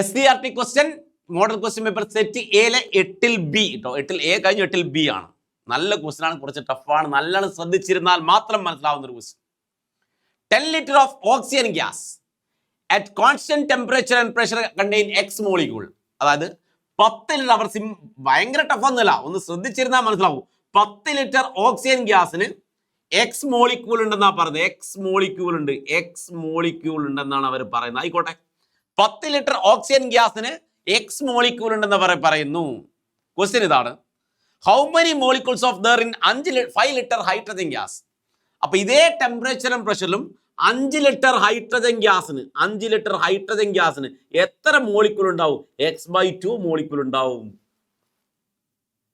SCRT question model question paper set എയിലെ 8B കേട്ടോ. 8A കഴിഞ്ഞു 8B ആണ്. നല്ല ക്വസ്റ്റ്യൻ ആണ്, കുറച്ച് ടഫാണ്. നല്ലോണം ശ്രദ്ധിച്ചിരുന്നാൽ മാത്രം മനസ്സിലാവുന്ന ഒരു question. 10 litre of oxygen gas at constant temperature and pressure contain X molecule. അതായത് 10 ലിറ്റർ അവർ ഭയങ്കര ടഫൊന്നുമല്ല, ഒന്ന് ശ്രദ്ധിച്ചിരുന്നാൽ മനസ്സിലാവും. 10 ലിറ്റർ ഓക്സിജൻ ഗ്യാസിന് X മോളിക്യൂൾ ഉണ്ടെന്നാ പറയുന്നത്. X മോളിക്യൂൾ ഉണ്ടെന്നാണ് അവർ പറയുന്നത്. ആയിക്കോട്ടെ, 10 ലിറ്റർ ഓക്സിജൻ ഗ്യാസിന് X മോളിക്യൂൾ ഉണ്ടെന്ന് പറയുന്നു. ക്വസ്റ്റ്യൻ ഇതാണ്, how many molecules of there in 5 litre hydrogen gas. അപ്പൊ ഇതേ ടെമ്പറേച്ചറും പ്രഷറിലും 5 ലിറ്റർ ഹൈഡ്രജൻ ഗ്യാസിന് എത്ര മോളിക്യൂൾ ഉണ്ടാവും? X/2 മോളിക്യൂൾ ഉണ്ടാവും.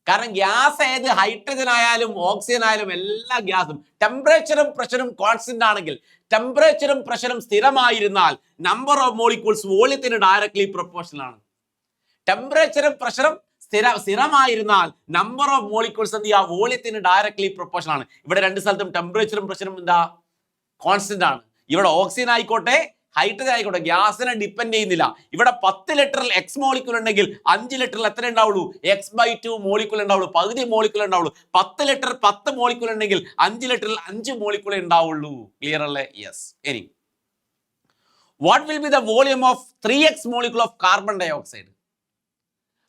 കാരണം ഗ്യാസ് ഏത് ഹൈഡ്രജൻ ആയാലും ഓക്സിജൻ ആയാലും എല്ലാ ഗ്യാസും ടെമ്പറേച്ചറും പ്രഷറും കോൺസ്റ്റന്റ് ആണെങ്കിൽ, ടെമ്പറേച്ചറും പ്രഷറും സ്ഥിരമായിരുന്നാൽ നമ്പർ ഓഫ് മോളിക്യൂൾസ് വോളിയത്തിന് ഡയറക്ട്ലി പ്രൊപ്പോർഷണൽ ആണ്. ടെമ്പറേച്ചറും പ്രഷറും സ്ഥിരമായിരുന്നാൽ നമ്പർ ഓഫ് മോളിക്യൂൾസ് എന്ത് ചെയ്യുക? വോളിയത്തിന് ഡയറക്ട്ലി പ്രൊപ്പോർഷണൽ ആണ്. ഇവിടെ രണ്ട് സ്ഥലത്തും ടെമ്പറേച്ചറും പ്രഷറും എന്താ? കോൺസ്റ്റന്റ് ആണ്. ഇവിടെ ഓക്സിജൻ ആയിക്കോട്ടെ ഹൈഡ്രജൻ ആയിക്കോട്ടെ ഗ്യാസിനെ ഡിപ്പെൻഡ് ചെയ്യുന്നില്ല. ഇവിടെ 10 ലിറ്ററിൽ X മോളിക്യൂൾ ഉണ്ടെങ്കിൽ 5 ലിറ്ററിൽ എത്ര ഉണ്ടാവുള്ളൂ? X/2 മോളിക്യൂൾ ഉണ്ടാവുള്ളൂ, പകുതി മോളിക്യൂൾ ഉണ്ടാവുള്ളൂ. 10 ലിറ്റർ 10 മോളിക്യൂൾ ഉണ്ടെങ്കിൽ 5 ലിറ്ററിൽ 5 മോളിക്യൂൾ ഉണ്ടാവുള്ളൂ. ക്ലിയർ അല്ലേ? യെസ്. ഇനി what will be the volume of 3X molecule of carbon dioxide?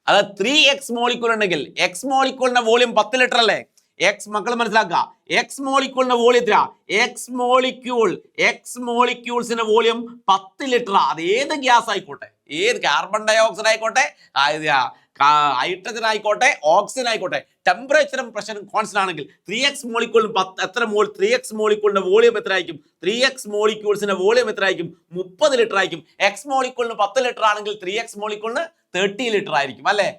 അതായത് 3X മോളിക്യൂൾ ഉണ്ടെങ്കിൽ X മോളിക്യൂളിന്റെ വോളിയം 10 ലിറ്റർ അല്ലേ? മക്കൾ മനസ്സിലാക്കുക, X മോളിക്യൂളിന്റെ വോളിയം എത്ര? X മോളിക്യൂൾസിന്റെ വോളിയം 10 ലിറ്റർ. അത് ഏത് ഗ്യാസ് ആയിക്കോട്ടെ, ഏത് കാർബൺ ഡൈ ഓക്സൈഡ് ആയിക്കോട്ടെ, ഹൈഡ്രജൻ ആയിക്കോട്ടെ, ഓക്സിജൻ ആയിക്കോട്ടെ, ടെമ്പറേച്ചറും പ്രഷറും കോൺസ്റ്റന്റ് ആണെങ്കിൽ 3X മോളിക്യൂളിന് 3X മോളിക്യൂളിന്റെ വോളിയം എത്ര ആയിരിക്കും? 3X മോളിക്യൂൾസിന്റെ വോളിയം എത്ര ആയിരിക്കും? 30 ലിറ്റർ ആയിരിക്കും. X മോളിക്യൂളിന് 10 ലിറ്റർ ആണെങ്കിൽ 3X മോളിക്യൂളിന് 30 ലിറ്റർ ആയിരിക്കും അല്ലെ?